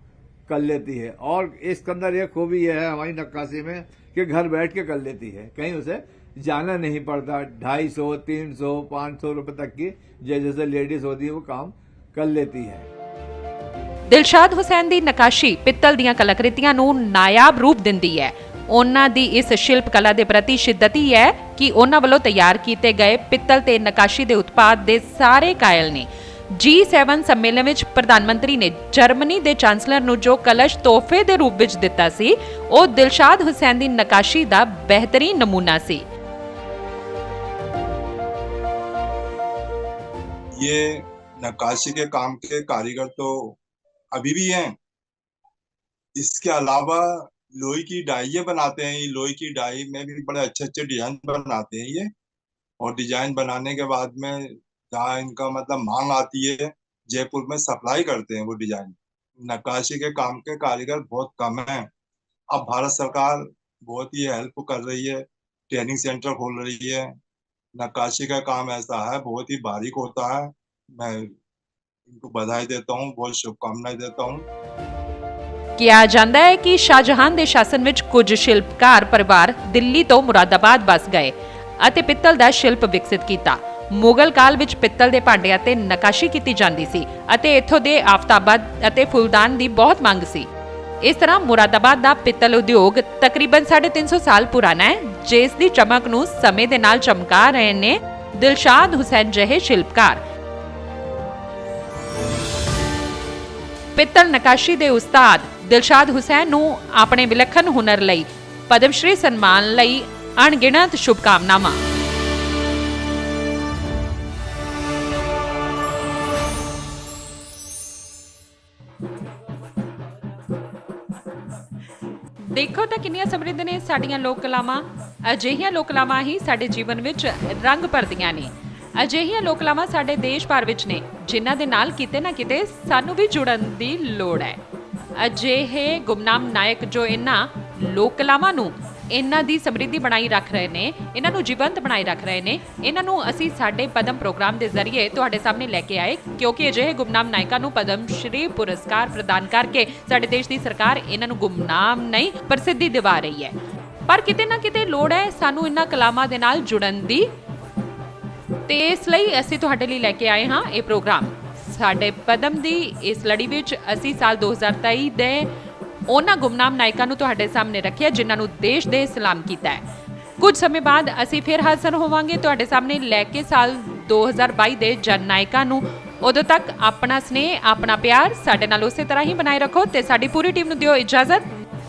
कर लेती है। और इसके अंदर ये खूबी यह है हमारी नक्काशी में कि घर बैठ के कर लेती है, कहीं उसे जाना नहीं पड़ता। 250, 300, 500 रुपए तक की जैसे लेडीज होती है वो काम कर लेती है। ਦਿਲਸ਼ਾਦ ਹੁਸੈਨ ਦੀ ਨਕਾਸ਼ੀ ਪਿੱਤਲ ਦੀਆਂ ਕਲਾਕ੍ਰਿਤੀਆਂ ਨੂੰ ਨਾਇਆਬ ਰੂਪ ਦਿੰਦੀ ਹੈ। ਉਹਨਾਂ ਦੀ ਇਸ ਸ਼ਿਲਪ ਕਲਾ ਦੇ ਪ੍ਰਤੀ ਸ਼ਿੱਦਤ ਹੀ ਹੈ ਕਿ ਉਹਨਾਂ ਵੱਲੋਂ ਤਿਆਰ ਕੀਤੇ ਗਏ ਪਿੱਤਲ ਤੇ ਨਕਾਸ਼ੀ ਦੇ ਉਤਪਾਦ ਦੇ ਸਾਰੇ ਕਾਇਲ ਨੇ। G7 ਸੰਮੇਲਨ ਵਿੱਚ ਪ੍ਰਧਾਨ ਮੰਤਰੀ ਨੇ ਜਰਮਨੀ ਦੇ ਚਾਂਸਲਰ ਨੂੰ ਜੋ ਕਲਸ਼ ਤੋਹਫੇ ਦੇ ਰੂਪ ਵਿੱਚ ਦਿੱਤਾ ਸੀ, ਉਹ ਦਿਲਸ਼ਾਦ ਹੁਸੈਨ ਦੀ ਨਕਾਸ਼ੀ ਦਾ ਬਿਹਤਰੀਨ ਨਮੂਨਾ ਸੀ। ये नक्काशी के काम के कारीगर तो अभी भी हैं। इसके अलावा लोहे की डाइयाँ बनाते हैं। ये लोहे की डाई में भी बड़े अच्छे अच्छे डिजाइन बनाते हैं ये, और डिजाइन बनाने के बाद में जहाँ इनका मतलब मांग आती है जयपुर में सप्लाई करते हैं वो डिजाइन। नक्काशी के काम के कारीगर बहुत कम हैं। अब भारत सरकार बहुत ही हेल्प कर रही है, ट्रेनिंग सेंटर खोल रही है। नक्काशी का काम ऐसा है, बहुत ही बारीक होता है। मैं इनको बधाई देता हूँ, बहुत शुभकामनाएं देता हूँ। ਕਿਹਾ ਜਾਂਦਾ ਹੈ ਕਿ ਸ਼ਾਹਜਹਾਨ ਦੇ ਸ਼ਾਸਨ ਵਿੱਚ ਕੁਝ ਸ਼ਿਲਪਕਾਰ ਪਰਿਵਾਰ ਦਿੱਲੀ ਤੋਂ ਮੁਰਾਦਾਬਾਦ ਵਸ ਗਏ ਅਤੇ ਪਿੱਤਲ ਦਾ ਸ਼ਿਲਪ ਵਿਕਸਿਤ ਕੀਤਾ। ਮੁਗਲ ਕਾਲ ਵਿੱਚ ਪਿੱਤਲ ਦੇ ਭਾਂਡਿਆਂ ਤੇ ਨਕਾਸ਼ੀ ਕੀਤੀ ਜਾਂਦੀ ਸੀ ਅਤੇ ਇੱਥੋਂ ਦੇ ਆਫਤਾਬਾਦ ਅਤੇ ਫੁੱਲਦਾਨ ਦੀ ਬਹੁਤ ਮੰਗ ਸੀ। ਇਸ ਤਰ੍ਹਾਂ ਮੁਰਾਦਾਬਾਦ ਦਾ ਪਿੱਤਲ ਉਦਯੋਗ ਤਕਰੀਬਨ 350 ਸਾਲ ਪੁਰਾਣਾ ਹੈ, ਜਿਸ ਦੀ ਚਮਕ ਨੂੰ ਸਮੇਂ ਦੇ ਨਾਲ ਚਮਕਾ ਰਹੇ ਨੇ ਦਿਲਸ਼ਾਦ ਹੁਸੈਨ ਜਿਹੇ ਸ਼ਿਲਪਕਾਰ। ਪਿੱਤਲ ਨਕਾਸ਼ੀ ਦੇ ਉਸਤਾਦ ਦਿਲਸ਼ਾਦ ਹੁਸੈਨ ਨੂੰ ਆਪਣੇ ਵਿਲੱਖਣ ਹੁਨਰ ਲਈ ਪਦਮ ਸ਼੍ਰੀ ਸਨਮਾਨ ਲਈ ਅਣਗਿਣਤ ਸ਼ੁਭਕਾਮਨਾਵਾਂ। ਦੇਖੋ ਤਾਂ ਕਿੰਨੀਆਂ ਸਮਰਿੱਧ ਨੇ ਸਾਡੀਆਂ ਲੋਕ ਕਲਾਵਾਂ। ਅਜਿਹੀਆਂ ਲੋਕ ਕਲਾਵਾਂ ਹੀ ਸਾਡੇ ਜੀਵਨ ਵਿੱਚ ਰੰਗ ਭਰਦੀਆਂ ਨੇ। ਅਜਿਹੀਆਂ ਲੋਕ ਕਲਾਵਾਂ ਸਾਡੇ ਦੇਸ਼ ਭਰ ਵਿੱਚ ਨੇ, ਜਿਨ੍ਹਾਂ ਦੇ ਨਾਲ ਕਿਤੇ ਨਾ ਕਿਤੇ ਸਾਨੂੰ ਵੀ ਜੁੜਨ ਦੀ ਲੋੜ ਹੈ। ਅਜਿਹੇ ਗੁਮਨਾਮ ਨਾਇਕ ਜੋ ਇਹਨਾਂ ਲੋਕ ਕਲਾਵਾਂ ਨੂੰ ਇਹਨਾਂ ਦੀ ਸਮਰਿੱਧੀ ਬਣਾਈ ਰੱਖ ਰਹੇ ਨੇ, ਇਹਨਾਂ ਨੂੰ ਜੀਵੰਤ ਬਣਾਈ ਰੱਖ ਰਹੇ ਨੇ, ਇਹਨਾਂ ਨੂੰ ਅਸੀਂ ਸਾਡੇ ਪਦਮ ਪ੍ਰੋਗਰਾਮ ਦੇ ਜ਼ਰੀਏ ਤੁਹਾਡੇ ਸਾਹਮਣੇ ਲੈ ਕੇ ਆਏ, ਕਿਉਂਕਿ ਅਜਿਹੇ ਗੁਮਨਾਮ ਨਾਇਕਾਂ ਨੂੰ ਪਦਮ ਸ਼੍ਰੀ ਪੁਰਸਕਾਰ ਪ੍ਰਦਾਨ ਕਰਕੇ ਸਾਡੇ ਦੇਸ਼ ਦੀ ਸਰਕਾਰ ਇਹਨਾਂ ਨੂੰ ਗੁਮਨਾਮ ਨਹੀਂ ਪ੍ਰਸਿੱਧੀ ਦਿਵਾ ਰਹੀ ਹੈ। ਪਰ ਕਿਤੇ ਨਾ ਕਿਤੇ ਲੋੜ ਹੈ ਸਾਨੂੰ ਇਹਨਾਂ ਕਲਾਮਾਂ ਦੇ ਨਾਲ ਜੁੜਨ ਦੀ, ਤੇ ਇਸ ਲਈ ਅਸੀਂ ਤੁਹਾਡੇ ਲਈ ਲੈ ਕੇ ਆਏ ਹਾਂ ਇਹ ਪ੍ਰੋਗਰਾਮ। ਸਾਡੇ ਪਦਮ ਦੀ ਇਸ ਲੜੀ ਵਿੱਚ ਅਸੀਂ ਸਾਲ 2023 ਦੇ ਉਹਨਾਂ ਗੁਮਨਾਮ ਨਾਇਕਾਂ ਨੂੰ ਤੁਹਾਡੇ ਸਾਹਮਣੇ ਰੱਖਿਆ ਜਿਨ੍ਹਾਂ ਨੂੰ ਦੇਸ਼ ਦੇ ਸਲਾਮ ਕੀਤਾ ਹੈ। ਕੁਝ ਸਮੇਂ ਬਾਅਦ ਅਸੀਂ ਫਿਰ ਹਾਜ਼ਰ ਹੋਵਾਂਗੇ ਤੁਹਾਡੇ ਸਾਹਮਣੇ ਲੈ ਕੇ ਸਾਲ 2022 ਦੇ ਜਨ ਨਾਇਕਾਂ ਨੂੰ। ਉਦੋਂ ਤੱਕ ਆਪਣਾ ਸਨੇਹ, ਆਪਣਾ ਪਿਆਰ ਸਾਡੇ ਨਾਲ ਉਸੇ ਤਰ੍ਹਾਂ ਹੀ ਬਣਾਏ ਰੱਖੋ ਤੇ ਸਾਡੀ ਪੂਰੀ ਟੀਮ ਨੂੰ ਦਿਓ ਇਜਾਜ਼ਤ।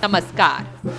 ਨਮਸਕਾਰ।